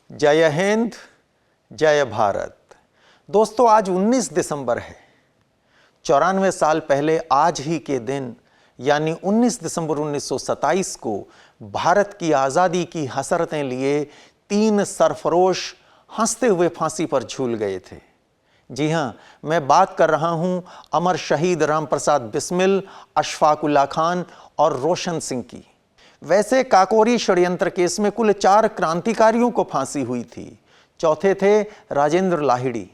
जय हिंद, जय भारत। दोस्तों, आज 19 दिसंबर है। 94 साल पहले आज ही के दिन यानी 19 दिसंबर 1927 को भारत की आज़ादी की हसरतें लिए 3 सरफरोश हंसते हुए फांसी पर झूल गए थे। जी हां, मैं बात कर रहा हूं अमर शहीद राम प्रसाद बिस्मिल, अशफाक उल्लाह खान और रोशन सिंह की। वैसे काकोरी षड्यंत्र केस में कुल 4 क्रांतिकारियों को फांसी हुई थी। चौथे थे राजेंद्र लाहिड़ी।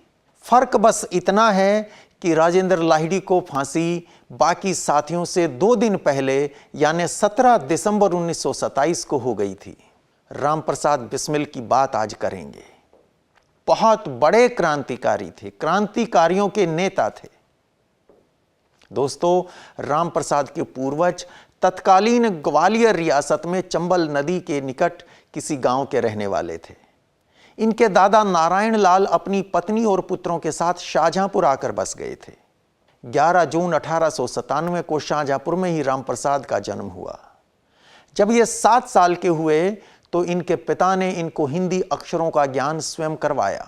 फर्क बस इतना है कि राजेंद्र लाहिड़ी को फांसी बाकी साथियों से 2 दिन पहले यानी 17 दिसंबर 1927 को हो गई थी। राम प्रसाद बिस्मिल की बात आज करेंगे। बहुत बड़े क्रांतिकारी थे, क्रांतिकारियों के नेता थे। दोस्तों, राम प्रसाद के पूर्वज तत्कालीन ग्वालियर रियासत में चंबल नदी के निकट किसी गांव के रहने वाले थे। इनके दादा नारायण लाल अपनी पत्नी और पुत्रों के साथ शाहजहांपुर आकर बस गए थे। 11 जून 1897 को शाहजहांपुर में ही राम प्रसाद का जन्म हुआ। जब ये 7 साल के हुए तो इनके पिता ने इनको हिंदी अक्षरों का ज्ञान स्वयं करवाया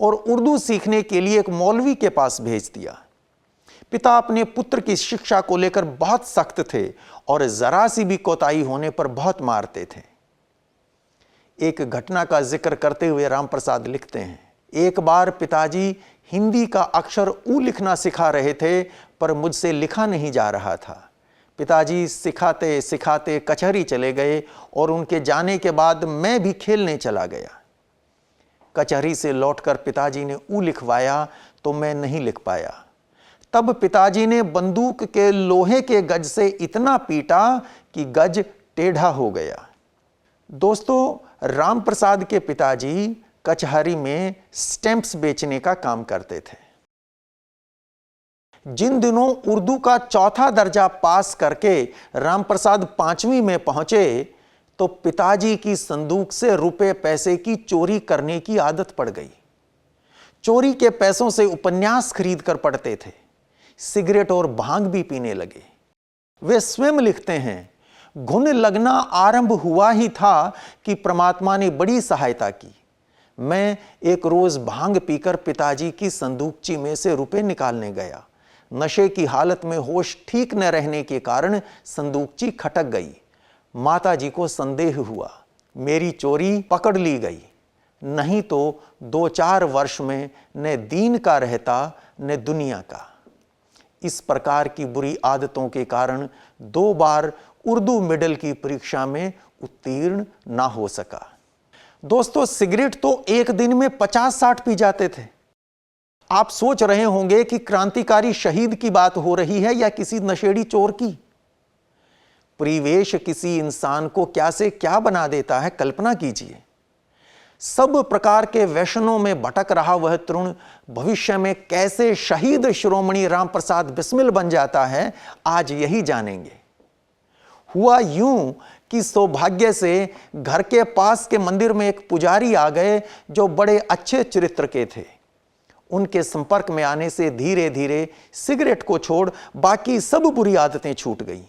और उर्दू सीखने के लिए एक मौलवी के पास भेज दिया। पिता अपने पुत्र की शिक्षा को लेकर बहुत सख्त थे और जरा सी भी कोताही होने पर बहुत मारते थे। एक घटना का जिक्र करते हुए राम प्रसाद लिखते हैं, एक बार पिताजी हिंदी का अक्षर ऊ लिखना सिखा रहे थे, पर मुझसे लिखा नहीं जा रहा था। पिताजी सिखाते सिखाते कचहरी चले गए और उनके जाने के बाद मैं भी खेलने चला गया। कचहरी से लौटकर पिताजी ने ऊ लिखवाया तो मैं नहीं लिख पाया। तब पिताजी ने बंदूक के लोहे के गज से इतना पीटा कि गज टेढ़ा हो गया। दोस्तों, राम प्रसाद के पिताजी कचहरी में स्टैंप्स बेचने का काम करते थे। जिन दिनों उर्दू का 4था दर्जा पास करके राम प्रसाद 5वीं में पहुंचे तो पिताजी की संदूक से रुपए पैसे की चोरी करने की आदत पड़ गई। चोरी के पैसों से उपन्यास खरीद कर पढ़ते थे। सिगरेट और भांग भी पीने लगे। वे स्वयं लिखते हैं, घुन लगना आरंभ हुआ ही था कि परमात्मा ने बड़ी सहायता की। मैं एक रोज भांग पीकर पिताजी की संदूकची में से रुपए निकालने गया। नशे की हालत में होश ठीक न रहने के कारण संदूकची खटक गई। माताजी को संदेह हुआ, मेरी चोरी पकड़ ली गई, नहीं तो 2-4 वर्ष में न दीन का रहता न दुनिया का। इस प्रकार की बुरी आदतों के कारण 2 बार उर्दू मिडिल की परीक्षा में उत्तीर्ण ना हो सका। दोस्तों, सिगरेट तो एक दिन में 50-60 पी जाते थे। आप सोच रहे होंगे कि क्रांतिकारी शहीद की बात हो रही है या किसी नशेड़ी चोर की। परिवेश किसी इंसान को क्या से क्या बना देता है, कल्पना कीजिए। सब प्रकार के व्यसनों में भटक रहा वह तरुण भविष्य में कैसे शहीद शिरोमणि राम प्रसाद बिस्मिल बन जाता है, आज यही जानेंगे। हुआ यूं कि सौभाग्य से घर के पास के मंदिर में एक पुजारी आ गए जो बड़े अच्छे चरित्र के थे। उनके संपर्क में आने से धीरे धीरे सिगरेट को छोड़ बाकी सब बुरी आदतें छूट गई।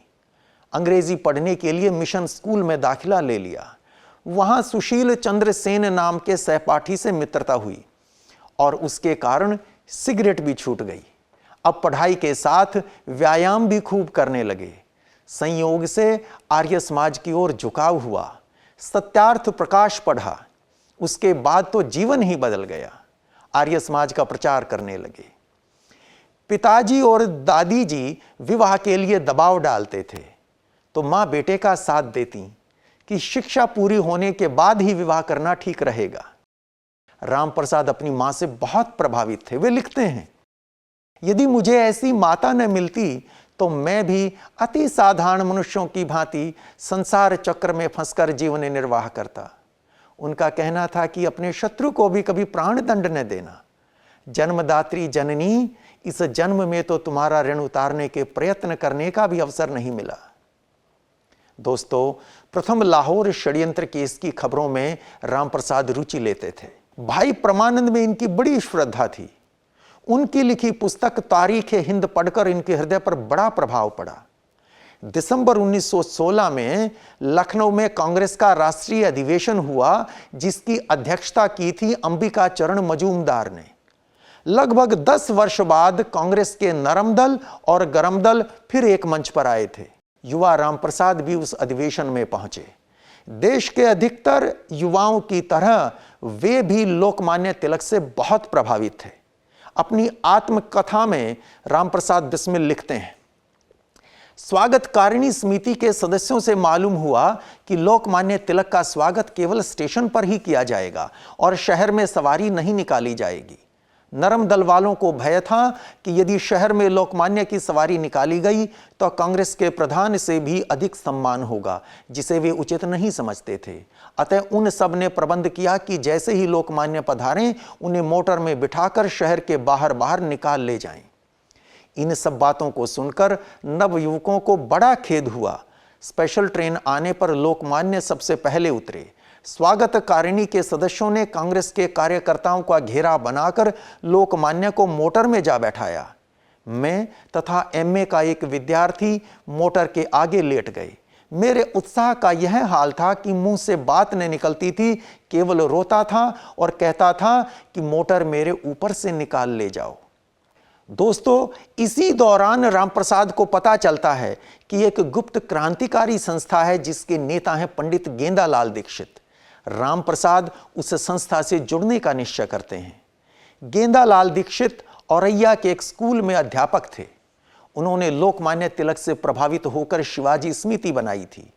अंग्रेजी पढ़ने के लिए मिशन स्कूल में दाखिला ले लिया। वहां सुशील चंद्र सेन नाम के सहपाठी से मित्रता हुई और उसके कारण सिगरेट भी छूट गई। अब पढ़ाई के साथ व्यायाम भी खूब करने लगे। संयोग से आर्य समाज की ओर झुकाव हुआ। सत्यार्थ प्रकाश पढ़ा। उसके बाद तो जीवन ही बदल गया। आर्य समाज का प्रचार करने लगे। पिताजी और दादी जी विवाह के लिए दबाव डालते थे तो मां बेटे का साथ देती कि शिक्षा पूरी होने के बाद ही विवाह करना ठीक रहेगा। राम प्रसाद अपनी मां से बहुत प्रभावित थे। वे लिखते हैं, यदि मुझे ऐसी माता न मिलती तो मैं भी अति साधारण मनुष्यों की भांति संसार चक्र में फंसकर जीवन निर्वाह करता। उनका कहना था कि अपने शत्रु को भी कभी प्राण दंड न देना। जन्मदात्री जननी, इस जन्म में तो तुम्हारा ऋण उतारने के प्रयत्न करने का भी अवसर नहीं मिला। दोस्तों, प्रथम लाहौर षड्यंत्र केस की खबरों में राम प्रसाद रुचि लेते थे। भाई परमानंद में इनकी बड़ी श्रद्धा थी। उनकी लिखी पुस्तक तारीख हिंद पढ़कर इनके हृदय पर बड़ा प्रभाव पड़ा। दिसंबर 1916 में लखनऊ में कांग्रेस का राष्ट्रीय अधिवेशन हुआ, जिसकी अध्यक्षता की थी अंबिका चरण मजूमदार ने। लगभग 10 वर्ष बाद कांग्रेस के नरम दल और गरम दल फिर एक मंच पर आए थे। युवा रामप्रसाद भी उस अधिवेशन में पहुंचे। देश के अधिकतर युवाओं की तरह वे भी लोकमान्य तिलक से बहुत प्रभावित थे। अपनी आत्मकथा में रामप्रसाद बिस्मिल लिखते हैं, स्वागतकारिणी समिति के सदस्यों से मालूम हुआ कि लोकमान्य तिलक का स्वागत केवल स्टेशन पर ही किया जाएगा और शहर में सवारी नहीं निकाली जाएगी। नरम दल वालों को भय था कि यदि शहर में लोकमान्य की सवारी निकाली गई तो कांग्रेस के प्रधान से भी अधिक सम्मान होगा, जिसे वे उचित नहीं समझते थे। अतः उन सब ने प्रबंध किया कि जैसे ही लोकमान्य पधारें, उन्हें मोटर में बिठाकर शहर के बाहर बाहर निकाल ले जाएं। इन सब बातों को सुनकर नवयुवकों को बड़ा खेद हुआ। स्पेशल ट्रेन आने पर लोकमान्य सबसे पहले उतरे। स्वागतकारिणी के सदस्यों ने कांग्रेस के कार्यकर्ताओं का घेरा बनाकर लोकमान्य को मोटर में जा बैठाया। मैं तथा एमए का एक विद्यार्थी मोटर के आगे लेट गए। मेरे उत्साह का यह हाल था कि मुंह से बात न निकलती थी, केवल रोता था और कहता था कि मोटर मेरे ऊपर से निकाल ले जाओ। दोस्तों, इसी दौरान रामप्रसाद को पता चलता है कि एक गुप्त क्रांतिकारी संस्था है जिसके नेता हैं पंडित गेंदालाल दीक्षित। रामप्रसाद उस संस्था से जुड़ने का निश्चय करते हैं। गेंदालाल दीक्षित औरैया के एक स्कूल में अध्यापक थे। उन्होंने लोकमान्य तिलक से प्रभावित होकर शिवाजी समिति बनाई थी।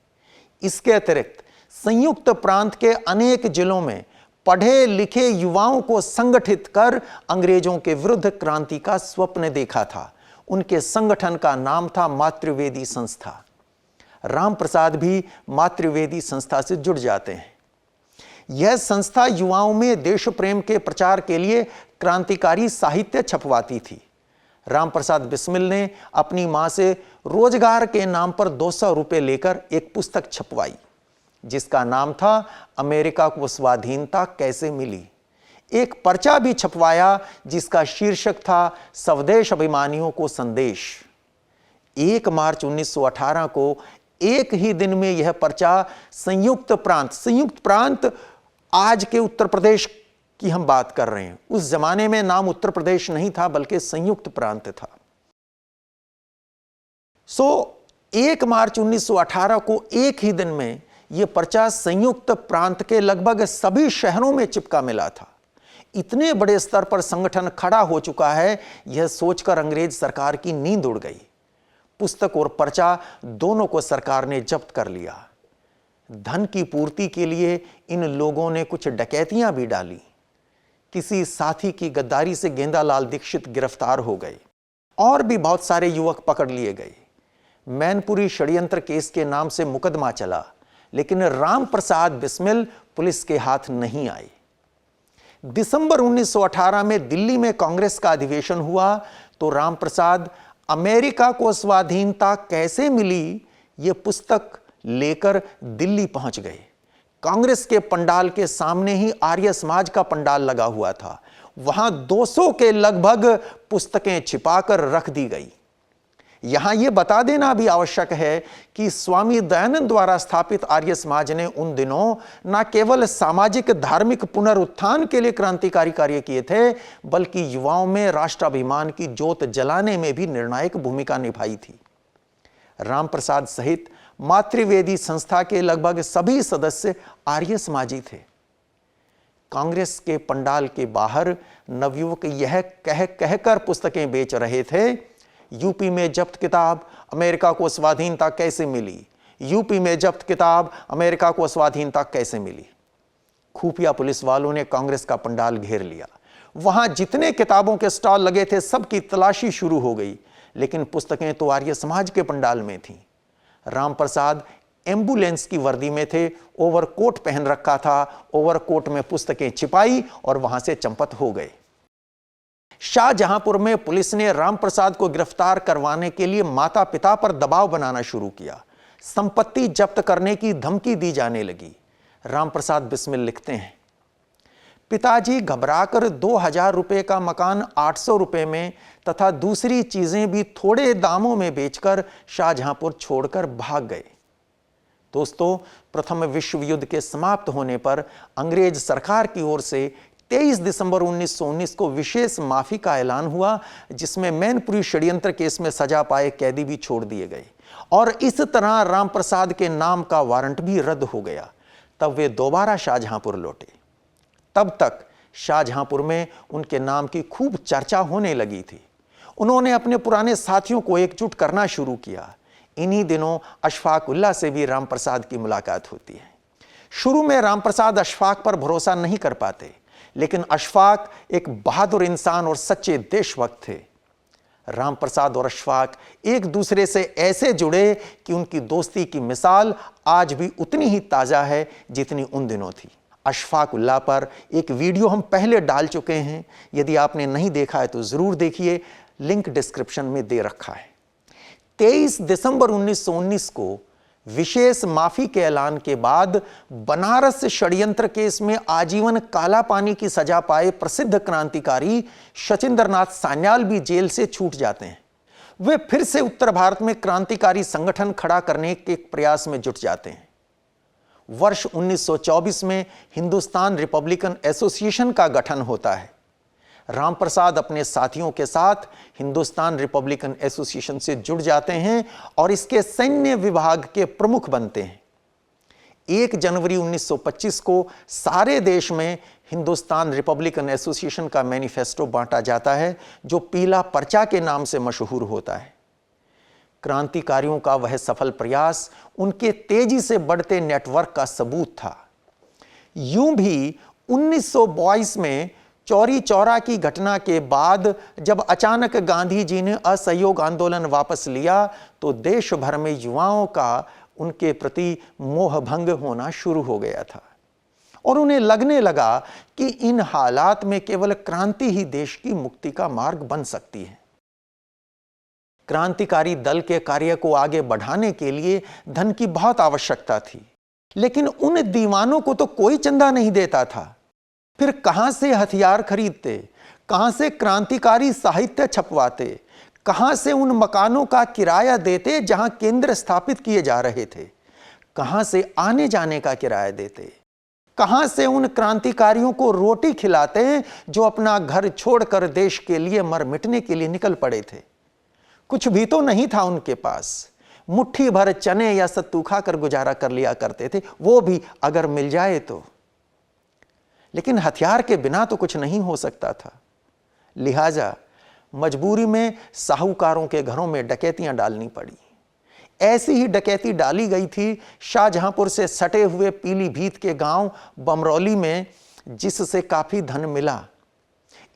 इसके अतिरिक्त संयुक्त प्रांत के अनेक जिलों में पढ़े लिखे युवाओं को संगठित कर अंग्रेजों के विरुद्ध क्रांति का स्वप्न देखा था। उनके संगठन का नाम था मातृवेदी संस्था। रामप्रसाद भी मातृवेदी संस्था से जुड़ जाते हैं। यह संस्था युवाओं में देश प्रेम के प्रचार के लिए क्रांतिकारी साहित्य छपवाती थी। रामप्रसाद बिस्मिल ने अपनी मां से रोजगार के नाम पर 200 रुपए लेकर एक पुस्तक छपवाई, जिसका नाम था अमेरिका को स्वाधीनता कैसे मिली। एक पर्चा भी छपवाया जिसका शीर्षक था स्वदेश अभिमानियों को संदेश। 1 मार्च 1918 को एक ही दिन में यह पर्चा संयुक्त प्रांत आज के उत्तर प्रदेश की हम बात कर रहे हैं, उस जमाने में नाम उत्तर प्रदेश नहीं था बल्कि संयुक्त प्रांत था। 1 मार्च 1918 को एक ही दिन में यह पर्चा संयुक्त प्रांत के लगभग सभी शहरों में चिपका मिला था। इतने बड़े स्तर पर संगठन खड़ा हो चुका है, यह सोचकर अंग्रेज सरकार की नींद उड़ गई। पुस्तक और पर्चा दोनों को सरकार ने जब्त कर लिया। धन की पूर्ति के लिए इन लोगों ने कुछ डकैतियां भी डाली। किसी साथी की गद्दारी से गेंदालाल दीक्षित गिरफ्तार हो गए और भी बहुत सारे युवक पकड़ लिए गए। मैनपुरी षड्यंत्र केस के नाम से मुकदमा चला, लेकिन रामप्रसाद बिस्मिल पुलिस के हाथ नहीं आए। दिसंबर 1918 में दिल्ली में कांग्रेस का अधिवेशन हुआ तो रामप्रसाद अमेरिका को स्वाधीनता कैसे मिली यह पुस्तक लेकर दिल्ली पहुंच गए। कांग्रेस के पंडाल के सामने ही आर्य समाज का पंडाल लगा हुआ था। वहां 200 के लगभग पुस्तकें छिपाकर रख दी गई। यहां यह बता देना भी आवश्यक है कि स्वामी दयानंद द्वारा स्थापित आर्य समाज ने उन दिनों न केवल सामाजिक धार्मिक पुनरुत्थान के लिए क्रांतिकारी कार्य किए थे, बल्कि युवाओं में राष्ट्राभिमान की ज्योत जलाने में भी निर्णायक भूमिका निभाई थी। रामप्रसाद सहित मातृवेदी संस्था के लगभग सभी सदस्य आर्य समाजी थे। कांग्रेस के पंडाल के बाहर नवयुवक यह कहकर पुस्तकें बेच रहे थे, यूपी में जब्त किताब अमेरिका को स्वाधीनता कैसे मिली, यूपी में जब्त किताब अमेरिका को स्वाधीनता कैसे मिली। खुफिया पुलिस वालों ने कांग्रेस का पंडाल घेर लिया। वहां जितने किताबों के स्टॉल लगे थे सबकी तलाशी शुरू हो गई, लेकिन पुस्तकें तो आर्य समाज के पंडाल में थीं। रामप्रसाद एम्बुलेंस की वर्दी में थे, ओवरकोट पहन रखा था। ओवरकोट में पुस्तकें छिपाई और वहां से चंपत हो गए। शाहजहांपुर में पुलिस ने रामप्रसाद को गिरफ्तार करवाने के लिए माता पिता पर दबाव बनाना शुरू किया। संपत्ति जब्त करने की धमकी दी जाने लगी। रामप्रसाद बिस्मिल लिखते हैं, पिताजी घबराकर 2000 रुपए का मकान 800 रुपए में तथा दूसरी चीजें भी थोड़े दामों में बेचकर शाहजहांपुर छोड़कर भाग गए। दोस्तों, प्रथम विश्व युद्ध के समाप्त होने पर अंग्रेज सरकार की ओर से 23 दिसंबर 1919 को विशेष माफी का ऐलान हुआ, जिसमें मैनपुरी षड्यंत्र केस में सजा पाए कैदी भी छोड़ दिए गए और इस तरह रामप्रसाद के नाम का वारंट भी रद्द हो गया। तब वे दोबारा शाहजहांपुर लौटे। तब तक शाहजहांपुर में उनके नाम की खूब चर्चा होने लगी थी। उन्होंने अपने पुराने साथियों को एकजुट करना शुरू किया। इन्हीं दिनों अशफाक उल्लाह से भी रामप्रसाद की मुलाकात होती है। शुरू में रामप्रसाद अशफाक पर भरोसा नहीं कर पाते, लेकिन अशफाक एक बहादुर इंसान और सच्चे देशभक्त थे। रामप्रसाद और अशफाक एक दूसरे से ऐसे जुड़े कि उनकी दोस्ती की मिसाल आज भी उतनी ही ताजा है जितनी उन दिनों थी। अशफाक उल्लाह पर एक वीडियो हम पहले डाल चुके हैं, यदि आपने नहीं देखा है तो जरूर देखिए, लिंक डिस्क्रिप्शन में दे रखा है। 23 दिसंबर 1919 को विशेष माफी के ऐलान के बाद बनारस षड्यंत्र केस में आजीवन काला पानी की सजा पाए प्रसिद्ध क्रांतिकारी शचीन्द्रनाथ सान्याल भी जेल से छूट जाते हैं। वे फिर से उत्तर भारत में क्रांतिकारी संगठन खड़ा करने के प्रयास में जुट जाते हैं। वर्ष 1924 में हिंदुस्तान रिपब्लिकन एसोसिएशन का गठन होता है। रामप्रसाद अपने साथियों के साथ हिंदुस्तान रिपब्लिकन एसोसिएशन से जुड़ जाते हैं और इसके सैन्य विभाग के प्रमुख बनते हैं। 1 जनवरी 1925 को सारे देश में हिंदुस्तान रिपब्लिकन एसोसिएशन का मैनिफेस्टो बांटा जाता है, जो पीला पर्चा के नाम से मशहूर होता है। क्रांतिकारियों का वह सफल प्रयास उनके तेजी से बढ़ते नेटवर्क का सबूत था। यूं भी 1922 में चौरी चौरा की घटना के बाद जब अचानक गांधी जी ने असहयोग आंदोलन वापस लिया, तो देश भर में युवाओं का उनके प्रति मोह भंग होना शुरू हो गया था और उन्हें लगने लगा कि इन हालात में केवल क्रांति ही देश की मुक्ति का मार्ग बन सकती है। क्रांतिकारी दल के कार्य को आगे बढ़ाने के लिए धन की बहुत आवश्यकता थी, लेकिन उन दीवानों को तो कोई चंदा नहीं देता था। फिर कहां से हथियार खरीदते, कहां से क्रांतिकारी साहित्य छपवाते, कहां से उन मकानों का किराया देते जहां केंद्र स्थापित किए जा रहे थे, कहां से आने जाने का किराया देते, कहां से उन क्रांतिकारियों को रोटी खिलाते जो अपना घर छोड़कर देश के लिए मर मिटने के लिए निकल पड़े थे। कुछ भी तो नहीं था उनके पास। मुट्ठी भर चने या सत्तू खाकर गुजारा कर लिया करते थे, वो भी अगर मिल जाए तो। लेकिन हथियार के बिना तो कुछ नहीं हो सकता था। लिहाजा मजबूरी में साहूकारों के घरों में डकैतियां डालनी पड़ी। ऐसी ही डकैती डाली गई थी शाहजहांपुर से सटे हुए पीलीभीत के गांव बमरौली में, जिससे काफी धन मिला।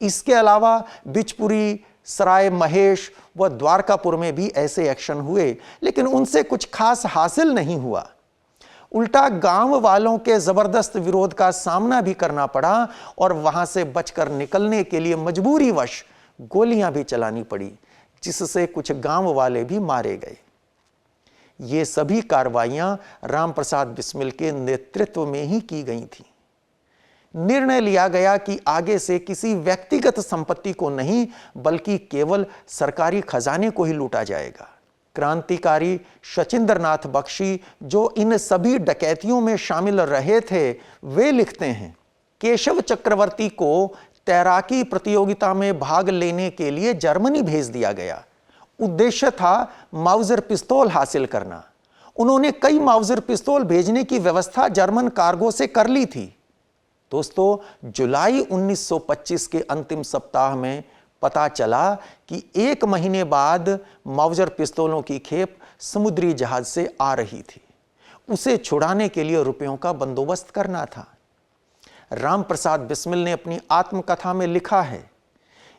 इसके अलावा बिचपुरी, सराय महेश व द्वारकापुर में भी ऐसे एक्शन हुए, लेकिन उनसे कुछ खास हासिल नहीं हुआ। उल्टा गांव वालों के जबरदस्त विरोध का सामना भी करना पड़ा और वहां से बचकर निकलने के लिए मजबूरीवश गोलियां भी चलानी पड़ी, जिससे कुछ गांव वाले भी मारे गए। ये सभी कार्रवाइयां रामप्रसाद बिस्मिल के नेतृत्व में ही की गई थी। निर्णय लिया गया कि आगे से किसी व्यक्तिगत संपत्ति को नहीं, बल्कि केवल सरकारी खजाने को ही लूटा जाएगा। क्रांतिकारी शचीन्द्रनाथ बख्शी, जो इन सभी डकैतियों में शामिल रहे थे, वे लिखते हैं, केशव चक्रवर्ती को तैराकी प्रतियोगिता में भाग लेने के लिए जर्मनी भेज दिया गया। उद्देश्य था माउजर पिस्तौल हासिल करना। उन्होंने कई माउजर पिस्तौल भेजने की व्यवस्था जर्मन कार्गो से कर ली थी। दोस्तों, जुलाई 1925 के अंतिम सप्ताह में पता चला कि 1 महीने बाद माउजर पिस्तौलों की खेप समुद्री जहाज से आ रही थी। उसे छुड़ाने के लिए रुपयों का बंदोबस्त करना था। रामप्रसाद बिस्मिल ने अपनी आत्मकथा में लिखा है,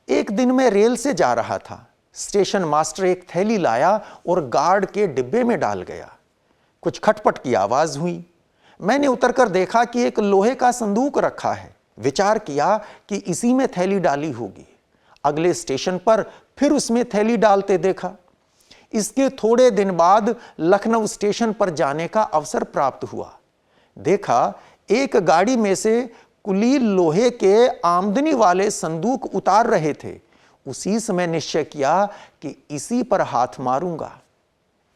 एक दिन मैं रेल से जा रहा था। स्टेशन मास्टर एक थैली लाया और गार्ड के डिब्बे में डाल गया। कुछ खटपट की आवाज हुई। मैंने उतरकर देखा कि एक लोहे का संदूक रखा है। विचार किया कि इसी में थैली डाली होगी। अगले स्टेशन पर फिर उसमें थैली डालते देखा। इसके थोड़े दिन बाद लखनऊ स्टेशन पर जाने का अवसर प्राप्त हुआ। देखा एक गाड़ी में से कुलीन लोहे के आमदनी वाले संदूक उतार रहे थे, उसी समय निश्चय किया कि इसी पर हाथ मारूंगा।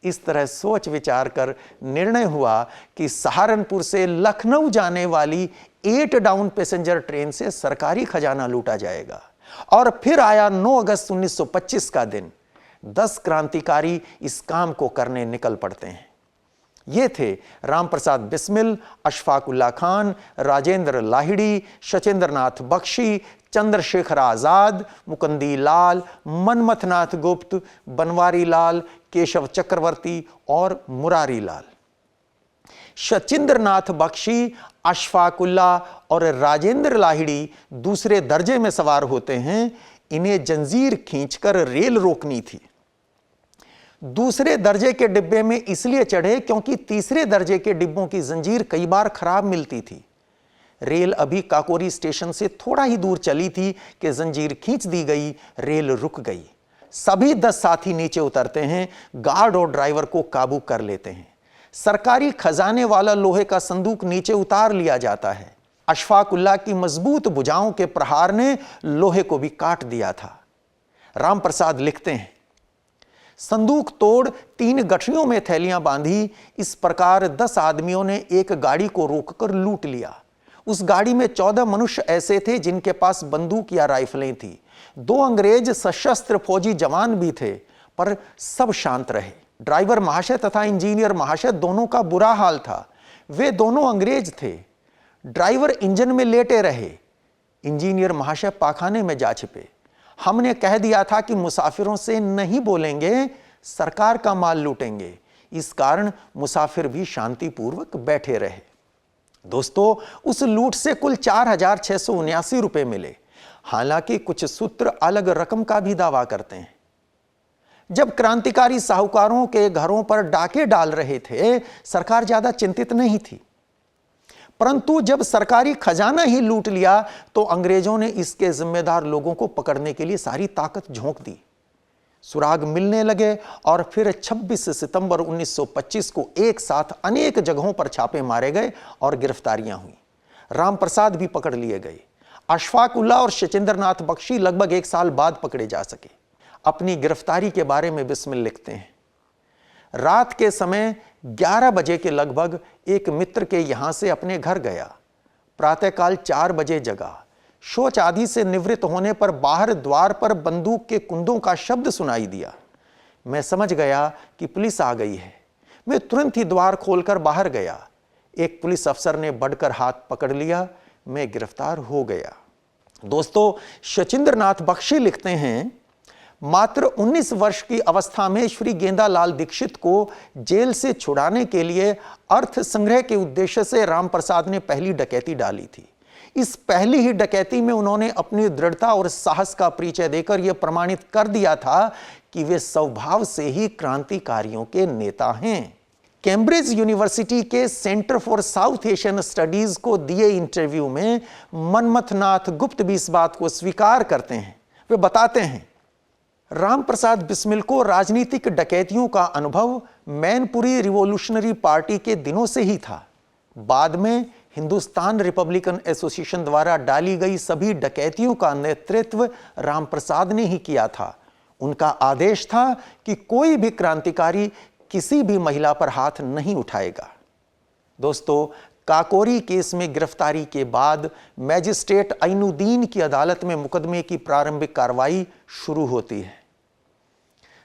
इस तरह सोच विचार कर निर्णय हुआ कि सहारनपुर से लखनऊ जाने वाली 8 डाउन पैसेंजर ट्रेन से सरकारी खजाना लूटा जाएगा। और फिर आया 9 अगस्त 1925 का दिन। 10 क्रांतिकारी इस काम को करने निकल पड़ते हैं। ये थे राम प्रसाद बिस्मिल, अशफाक उल्ला खान, राजेंद्र लाहिड़ी, सचेंद्रनाथ बख्शी, चंद्रशेखर आजाद, मुकुंदी लाल, मनमथनाथ गुप्त, बनवारी लाल, केशव चक्रवर्ती और मुरारी लाल। सचिंद्रनाथ बख्शी, अशफाक उल्ला और राजेंद्र लाहिड़ी दूसरे दर्जे में सवार होते हैं। इन्हें जंजीर खींचकर रेल रोकनी थी। दूसरे दर्जे के डिब्बे में इसलिए चढ़े क्योंकि तीसरे दर्जे के डिब्बों की जंजीर कई बार खराब मिलती थी। रेल अभी काकोरी स्टेशन से थोड़ा ही दूर चली थी कि जंजीर खींच दी गई, रेल रुक गई। सभी 10 साथी नीचे उतरते हैं, गार्ड और ड्राइवर को काबू कर लेते हैं। सरकारी खजाने वाला लोहे का संदूक नीचे उतार लिया जाता है। अशफाक उल्ला की मजबूत भुजाओं के प्रहार ने लोहे को भी काट दिया था। राम प्रसाद लिखते हैं, संदूक तोड़ 3 गठरियों में थैलियां बांधी। इस प्रकार 10 आदमियों ने एक गाड़ी को रोककर लूट लिया। उस गाड़ी में 14 मनुष्य ऐसे थे जिनके पास बंदूक या राइफलें थी। 2 अंग्रेज सशस्त्र फौजी जवान भी थे, पर सब शांत रहे। ड्राइवर महाशय तथा इंजीनियर महाशय दोनों का बुरा हाल था। वे दोनों अंग्रेज थे। ड्राइवर इंजन में लेटे रहे, इंजीनियर महाशय पाखाने में जा छिपे। हमने कह दिया था कि मुसाफिरों से नहीं बोलेंगे, सरकार का माल लूटेंगे। इस कारण मुसाफिर भी शांतिपूर्वक बैठे रहे। दोस्तों, उस लूट से कुल 4,679 रुपए मिले। हालांकि कुछ सूत्र अलग रकम का भी दावा करते हैं। जब क्रांतिकारी साहूकारों के घरों पर डाके डाल रहे थे, सरकार ज्यादा चिंतित नहीं थी। परंतु जब सरकारी खजाना ही लूट लिया तो अंग्रेजों ने इसके जिम्मेदार लोगों को पकड़ने के लिए सारी ताकत झोंक दी। सुराग मिलने लगे और फिर 26 सितंबर 1925 को एक साथ अनेक जगहों पर छापे मारे गए और गिरफ्तारियां हुई। राम प्रसाद भी पकड़ लिए गए। अशफाक उल्ला और सचिंद्रनाथ बख्शी लगभग 1 साल बाद पकड़े जा सके। अपनी गिरफ्तारी के बारे में बिस्मिल लिखते हैं, रात के समय 11 बजे के लगभग एक मित्र के यहां से अपने घर गया। प्रातःकाल 4 बजे जगा। शौच आदि से निवृत्त होने पर बाहर द्वार पर बंदूक के कुंदों का शब्द सुनाई दिया। मैं समझ गया कि पुलिस आ गई है। मैं तुरंत ही द्वार खोलकर बाहर गया। एक पुलिस अफसर ने बढ़कर हाथ पकड़ लिया। मैं गिरफ्तार हो गया। दोस्तों, सचिंद्रनाथ बख्शी लिखते हैं, मात्र 19 वर्ष की अवस्था में श्री गेंदालाल दीक्षित को जेल से छुड़ाने के लिए अर्थ संग्रह के उद्देश्य से राम प्रसाद ने पहली डकैती डाली थी। इस पहली ही डकैती में उन्होंने अपनी दृढ़ता और साहस का परिचय देकर यह प्रमाणित कर दिया था कि वे स्वभाव से ही क्रांतिकारियों के नेता हैं। कैम्ब्रिज यूनिवर्सिटी के centre for south Asian studies को दिए इंटरव्यू में मनमथनाथ गुप्त भी इस बात को स्वीकार करते हैं। वे बताते हैं, राम प्रसाद बिस्मिल को राजनीतिक डकैतियों का अनुभव मैनपुरी रिवॉल्यूशनरी पार्टी के दिनों से ही था। बाद में हिंदुस्तान रिपब्लिकन एसोसिएशन द्वारा डाली गई सभी डकैतियों का नेतृत्व राम प्रसाद ने ही किया था। उनका आदेश था कि कोई भी क्रांतिकारी किसी भी महिला पर हाथ नहीं उठाएगा। दोस्तों, काकोरी केस में गिरफ्तारी के बाद मैजिस्ट्रेट ऐनुद्दीन की अदालत में मुकदमे की प्रारंभिक कार्रवाई शुरू होती है।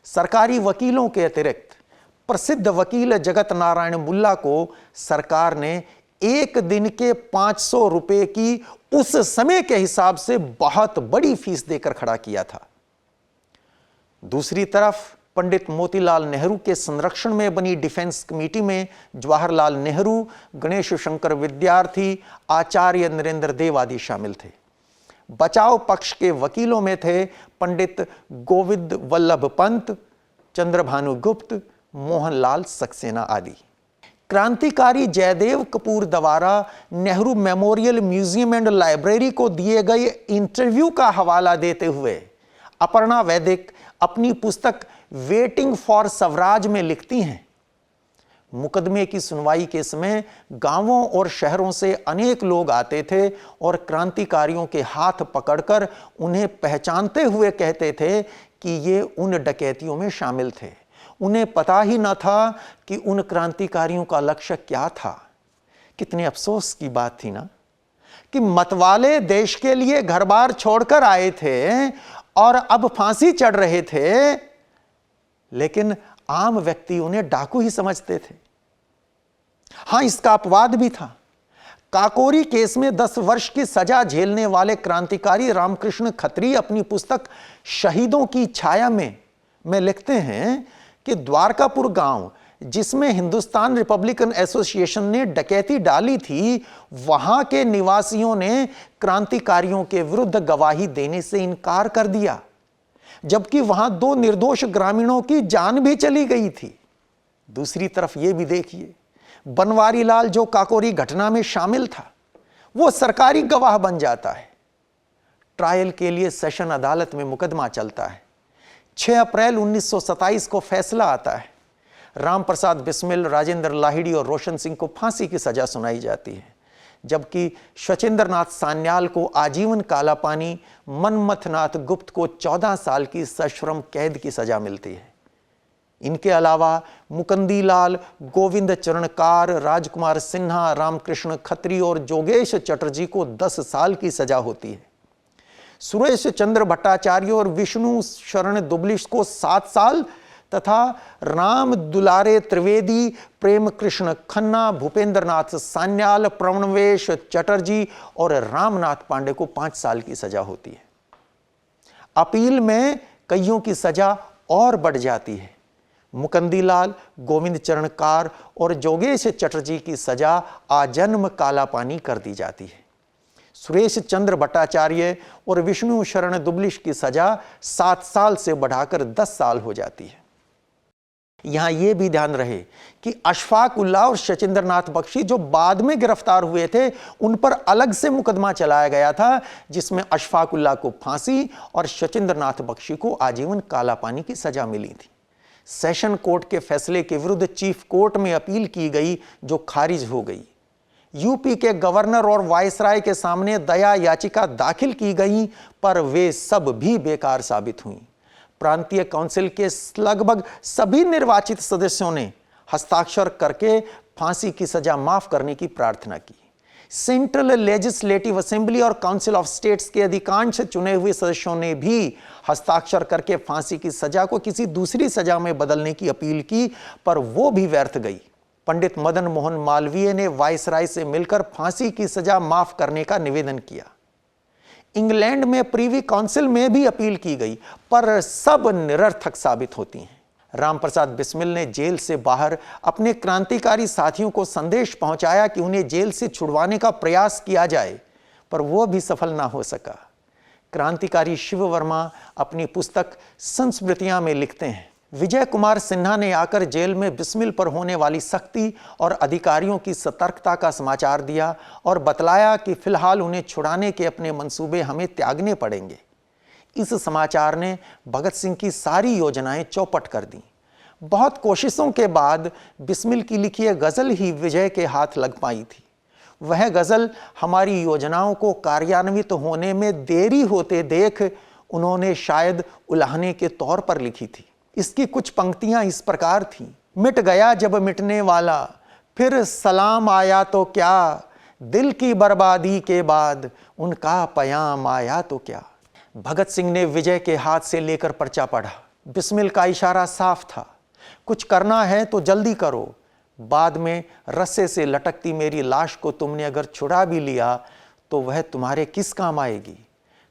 सरकारी वकीलों के अतिरिक्त प्रसिद्ध वकील जगत नारायण मुल्ला को सरकार ने 1 दिन के 500 रुपए की उस समय के हिसाब से बहुत बड़ी फीस देकर खड़ा किया था। दूसरी तरफ पंडित मोतीलाल नेहरू के संरक्षण में बनी डिफेंस कमेटी में जवाहरलाल नेहरू, गणेश शंकर विद्यार्थी, आचार्य नरेंद्र देव आदि शामिल थे। बचाव पक्ष के वकीलों में थे पंडित गोविंद वल्लभ पंत, चंद्रभानु गुप्त, मोहनलाल सक्सेना आदि। क्रांतिकारी जयदेव कपूर द्वारा Nehru memorial museum and library को दिए गए इंटरव्यू का हवाला देते हुए अपर्णा वैदिक अपनी पुस्तक वेटिंग फॉर स्वराज में लिखती हैं, मुकदमे की सुनवाई के समय गांवों और शहरों से अनेक लोग आते थे और क्रांतिकारियों के हाथ पकड़कर उन्हें पहचानते हुए कहते थे कि ये उन डकैतियों में शामिल थे। उन्हें पता ही न था कि उन क्रांतिकारियों का लक्ष्य क्या था। कितने अफसोस की बात थी ना कि मतवाले देश के लिए घर बार छोड़कर आए थे और अब फांसी चढ़ रहे थे, लेकिन आम व्यक्ति उन्हें डाकू ही समझते थे। हां, इसका अपवाद भी था। काकोरी केस में 10 वर्ष की सजा झेलने वाले क्रांतिकारी रामकृष्ण खत्री अपनी पुस्तक शहीदों की छाया में लिखते हैं कि द्वारकापुर गांव जिसमें हिंदुस्तान रिपब्लिकन एसोसिएशन ने डकैती डाली थी, वहां के निवासियों ने क्रांतिकारियों के विरुद्ध गवाही देने से इनकार कर दिया, जबकि वहां 2 निर्दोष ग्रामीणों की जान भी चली गई थी। दूसरी तरफ यह भी देखिए, बनवारी लाल जो काकोरी घटना में शामिल था, वो सरकारी गवाह बन जाता है। ट्रायल के लिए सेशन अदालत में मुकदमा चलता है। 6 अप्रैल 1927 को फैसला आता है। रामप्रसाद बिस्मिल, राजेंद्र लाहिड़ी और रोशन सिंह को फांसी की सजा सुनाई जाती है, जबकि शचेंद्रनाथ सान्याल को आजीवन कालापानी, मनमथनाथ गुप्त को 14 साल की सश्रम कैद की सजा मिलती है। इनके अलावा मुकंदीलाल, गोविंद चरणकार, राजकुमार सिन्हा, रामकृष्ण खत्री और जोगेश चटर्जी को 10 साल की सजा होती है। सुरेश चंद्र भट्टाचार्य और विष्णु शरण दुबलिश को 7 साल तथा राम दुलारे त्रिवेदी, प्रेम कृष्ण खन्ना, भूपेंद्रनाथ सान्याल, प्रणवेश चटर्जी और रामनाथ पांडे को 5 साल की सजा होती है। अपील में कईयों की सजा और बढ़ जाती है। मुकंदीलाल, गोविंद चरणकार और जोगेश चटर्जी की सजा आजन्म कालापानी कर दी जाती है। सुरेश चंद्र भट्टाचार्य और विष्णु शरण दुबलिश की सजा 7 साल से बढ़ाकर 10 साल हो जाती है। यहां यह भी ध्यान रहे कि अशफाक उल्लाह और शचेंद्रनाथ बख्शी जो बाद में गिरफ्तार हुए थे, उन पर अलग से मुकदमा चलाया गया था, जिसमें अशफाक उल्लाह को फांसी और शचेंद्रनाथ बख्शी को आजीवन कालापानी की सजा मिली थी। सेशन कोर्ट के फैसले के विरुद्ध चीफ कोर्ट में अपील की गई, जो खारिज हो गई। यूपी के गवर्नर और वायसराय के सामने दया याचिका दाखिल की गई, पर वे सब भी बेकार साबित हुई। प्रांतीय काउंसिल के लगभग सभी निर्वाचित सदस्यों ने हस्ताक्षर करके फांसी की सजा माफ करने की प्रार्थना की। सेंट्रल लेजिस्लेटिव असेंबली और काउंसिल ऑफ स्टेट्स के अधिकांश चुने हुए सदस्यों ने भी हस्ताक्षर करके फांसी की सजा को किसी दूसरी सजा में बदलने की अपील की, पर वो भी व्यर्थ गई। पंडित मदन मोहन मालवीय ने वायसराय से मिलकर फांसी की सजा माफ करने का निवेदन किया। इंग्लैंड में प्रीवी काउंसिल में भी अपील की गई, पर सब निरर्थक साबित होती हैं। रामप्रसाद बिस्मिल ने जेल से बाहर अपने क्रांतिकारी साथियों को संदेश पहुंचाया कि उन्हें जेल से छुड़वाने का प्रयास किया जाए, पर वह भी सफल ना हो सका। क्रांतिकारी शिव वर्मा अपनी पुस्तक संस्मृतियां में लिखते हैं, विजय कुमार सिन्हा ने आकर जेल में बिस्मिल पर होने वाली सख्ती और अधिकारियों की सतर्कता का समाचार दिया और बतलाया कि फिलहाल उन्हें छुड़ाने के अपने मंसूबे हमें त्यागने पड़ेंगे। इस समाचार ने भगत सिंह की सारी योजनाएं चौपट कर दी। बहुत कोशिशों के बाद बिस्मिल की लिखी यह गजल ही विजय के हाथ लग पाई थी। वह गजल हमारी योजनाओं को कार्यान्वित होने में देरी होते देख उन्होंने शायद उलाहने के तौर पर लिखी थी। इसकी कुछ पंक्तियां इस प्रकार थीं, मिट गया जब मिटने वाला, फिर सलाम आया तो क्या, दिल की बर्बादी के बाद उनका पयाम आया तो क्या। भगत सिंह ने विजय के हाथ से लेकर पर्चा पढ़ा। बिस्मिल का इशारा साफ था, कुछ करना है तो जल्दी करो, बाद में रस्से से लटकती मेरी लाश को तुमने अगर छुड़ा भी लिया तो वह तुम्हारे किस काम आएगी।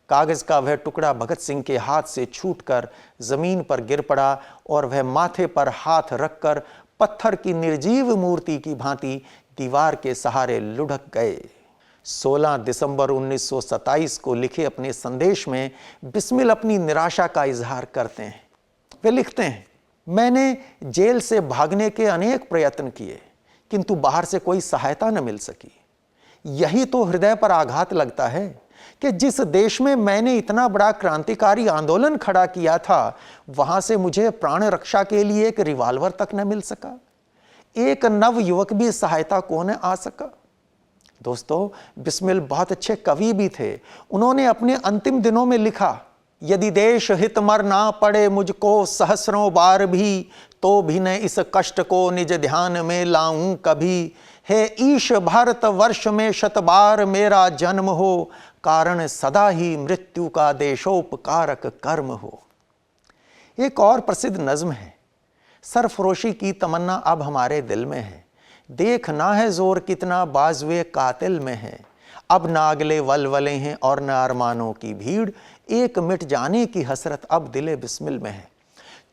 कागज का वह टुकड़ा भगत सिंह के हाथ से छूटकर जमीन पर गिर पड़ा और वह माथे पर हाथ रखकर पत्थर की निर्जीव मूर्ति की भांति दीवार के सहारे लुढ़क गए। 16 दिसंबर 1927 को लिखे अपने संदेश में बिस्मिल अपनी निराशा का इजहार करते हैं। वे लिखते हैं, मैंने जेल से भागने के अनेक प्रयत्न किए, किंतु बाहर से कोई सहायता न मिल सकी। यही तो हृदय पर आघात लगता है कि जिस देश में मैंने इतना बड़ा क्रांतिकारी आंदोलन खड़ा किया था, वहां से मुझे प्राण रक्षा के लिए एक रिवॉल्वर तक न मिल सका। एक नव युवक भी सहायता को न आ सका। दोस्तों, बिस्मिल बहुत अच्छे कवि भी थे। उन्होंने अपने अंतिम दिनों में लिखा, यदि देश हित मर ना पड़े मुझको सहस्रों बार भी, तो भी न इस कष्ट को निज ध्यान में लाऊं कभी। हे ईश भारत वर्ष में शत बार मेरा जन्म हो, कारण सदा ही मृत्यु का देशोपकारक कर्म हो। एक और प्रसिद्ध नज्म है, सरफरोशी की तमन्ना अब हमारे दिल में है, देखना है जोर कितना बाजुए कातिल में है। अब ना अगले वलवले हैं और न अरमानों की भीड़, एक मिट जाने की हसरत अब दिले बिस्मिल में है।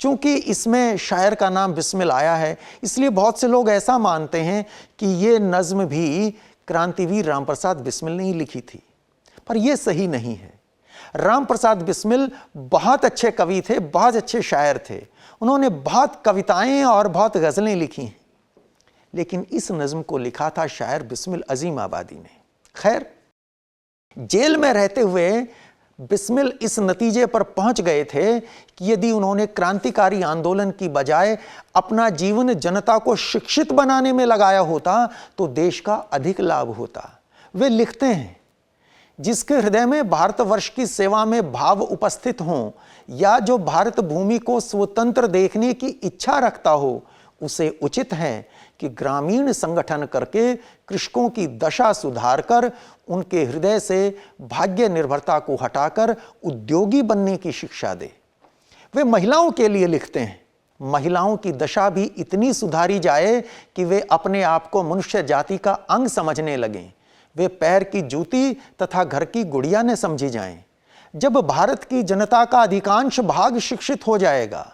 चूंकि इसमें शायर का नाम बिस्मिल आया है, इसलिए बहुत से लोग ऐसा मानते हैं कि ये नज्म भी क्रांतिवीर रामप्रसाद बिस्मिल ने ही लिखी थी, पर यह सही नहीं है। रामप्रसाद बिस्मिल बहुत अच्छे कवि थे, बहुत अच्छे शायर थे। उन्होंने बहुत कविताएं और बहुत गज़लें लिखी हैं, लेकिन इस नज्म को लिखा था शायर बिस्मिल अजीमाबादी ने। खैर, जेल में रहते हुए बिस्मिल इस नतीजे पर पहुंच गए थे कि यदि उन्होंने क्रांतिकारी आंदोलन की बजाय अपना जीवन जनता को शिक्षित बनाने में लगाया होता तो देश का अधिक लाभ होता। वे लिखते हैं, जिसके हृदय में भारतवर्ष की सेवा में भाव उपस्थित हों या जो भारत भूमि को स्वतंत्र देखने की इच्छा रखता हो, उसे उचित है कि ग्रामीण संगठन करके कृषकों की दशा सुधारकर उनके हृदय से भाग्य निर्भरता को हटाकर उद्योगी बनने की शिक्षा दे। वे महिलाओं के लिए लिखते हैं, महिलाओं की दशा भी इतनी सुधारी जाए कि वे अपने आप को मनुष्य जाति का अंग समझने लगें। वे पैर की जूती तथा घर की गुड़िया न समझी जाएं। जब भारत की जनता का अधिकांश भाग शिक्षित हो जाएगा,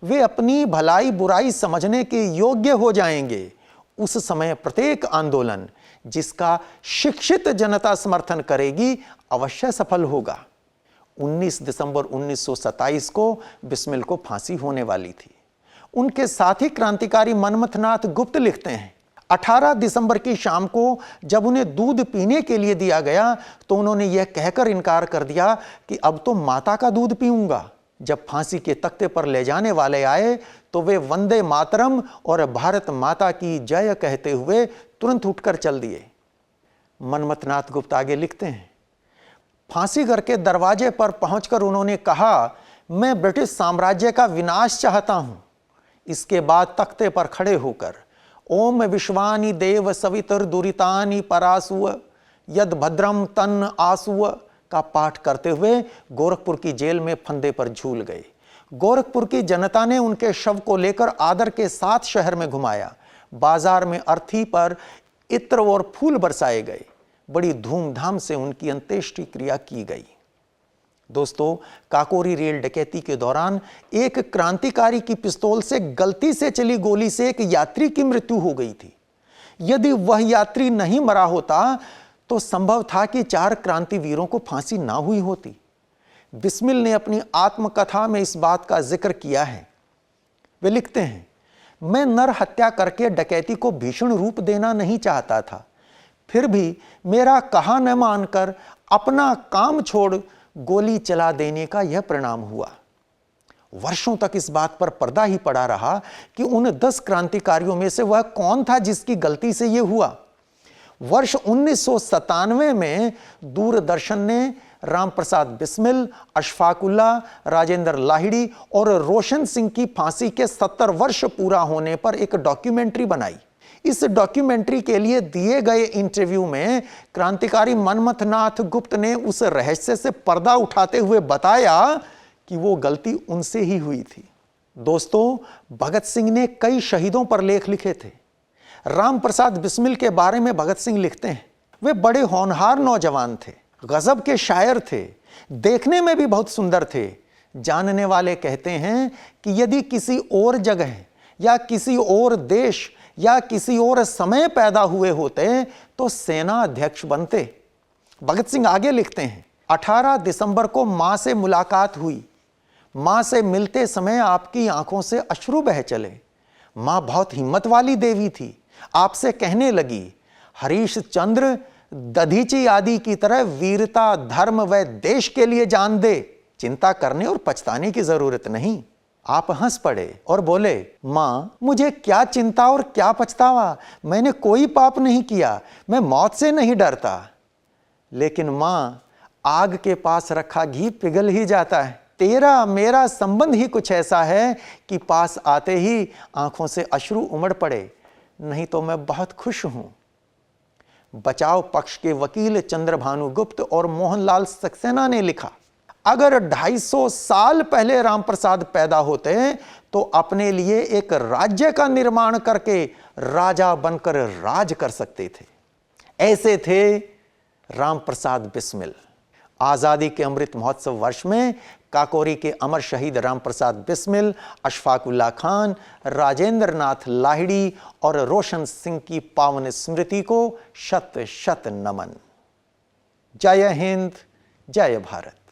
वे अपनी भलाई बुराई समझने के योग्य हो जाएंगे। उस समय प्रत्येक आंदोलन जिसका शिक्षित जनता समर्थन करेगी अवश्य सफल होगा। 19 दिसंबर 1927 को बिस्मिल को फांसी होने वाली थी। उनके साथी क्रांतिकारी मनमथनाथ गुप्त लिखते हैं, 18 दिसंबर की शाम को जब उन्हें दूध पीने के लिए दिया गया तो उन्होंने यह कहकर इनकार कर दिया कि अब तो माता का दूध पीऊंगा। जब फांसी के तख्ते पर ले जाने वाले आए तो वे वंदे मातरम और भारत माता की जय कहते हुए तुरंत उठकर चल दिए। मनमथनाथ गुप्त आगे लिखते हैं, फांसी घर के दरवाजे पर पहुंचकर उन्होंने कहा, मैं ब्रिटिश साम्राज्य का विनाश चाहता हूं। इसके बाद तख्ते पर खड़े होकर ओम विश्वानि देव सवितर दुरितानि परासुव यद भद्रम तन आसुव का पाठ करते हुए गोरखपुर की जेल में फंदे पर झूल गए। गोरखपुर की जनता ने उनके शव को लेकर आदर के साथ शहर में घुमाया। बाजार में अर्थी पर इत्र और फूल बरसाए गए। बड़ी धूमधाम से उनकी अंत्येष्टि क्रिया की गई। दोस्तों, काकोरी रेल डकैती के दौरान एक क्रांतिकारी की पिस्तौल से गलती से चली गोली से एक यात्री की मृत्यु हो गई थी। यदि वह यात्री नहीं मरा होता तो संभव था कि 4 क्रांतिवीरों को फांसी ना हुई होती। बिस्मिल ने अपनी आत्मकथा में इस बात का जिक्र किया है। वे लिखते हैं, मैं नर हत्या करके डकैती को भीषण रूप देना नहीं चाहता था, फिर भी मेरा कहा न मानकर अपना काम छोड़ गोली चला देने का यह परिणाम हुआ। वर्षों तक इस बात पर पर्दा ही पड़ा रहा कि उन 10 क्रांतिकारियों में से वह कौन था जिसकी गलती से यह हुआ। वर्ष 1997 में दूरदर्शन ने रामप्रसाद बिस्मिल, अशफाकुल्ला, राजेंद्र लाहिड़ी और रोशन सिंह की फांसी के 70 वर्ष पूरा होने पर एक डॉक्यूमेंट्री बनाई। इस डॉक्यूमेंट्री के लिए दिए गए इंटरव्यू में क्रांतिकारी मनमथनाथ गुप्त ने उस रहस्य से पर्दा उठाते हुए बताया कि वो गलती उनसे ही हुई थी। दोस्तों, भगत सिंह ने कई शहीदों पर लेख लिखे थे। रामप्रसाद बिस्मिल के बारे में भगत सिंह लिखते हैं, वे बड़े होनहार नौजवान थे, गजब के शायर थे, देखने में भी बहुत सुंदर थे। जानने वाले कहते हैं कि यदि किसी और जगह या किसी और देश या किसी और समय पैदा हुए होते तो सेना अध्यक्ष बनते। भगत सिंह आगे लिखते हैं, 18 दिसंबर को मां से मुलाकात हुई। मां से मिलते समय आपकी आंखों से अश्रु बह चले। मां बहुत हिम्मत वाली देवी थी। आपसे कहने लगी, हरीश चंद्र दधीची आदि की तरह वीरता, धर्म व देश के लिए जान दे। चिंता करने और पछताने की जरूरत नहीं। आप हंस पड़े और बोले, माँ मुझे क्या चिंता और क्या पछतावा, मैंने कोई पाप नहीं किया, मैं मौत से नहीं डरता। लेकिन माँ, आग के पास रखा घी पिघल ही जाता है। तेरा मेरा संबंध ही कुछ ऐसा है कि पास आते ही आंखों से अश्रु उमड़ पड़े, नहीं तो मैं बहुत खुश हूं। बचाव पक्ष के वकील चंद्रभानु गुप्त और मोहनलाल सक्सेना ने लिखा, अगर 250 साल पहले रामप्रसाद पैदा होते तो अपने लिए एक राज्य का निर्माण करके राजा बनकर राज कर सकते थे। ऐसे थे रामप्रसाद बिस्मिल। आजादी के अमृत महोत्सव वर्ष में काकोरी के अमर शहीद रामप्रसाद बिस्मिल, अशफाकुल्ला खान, राजेंद्र नाथ लाहिड़ी और रोशन सिंह की पावन स्मृति को शत शत नमन। जय हिंद, जय भारत।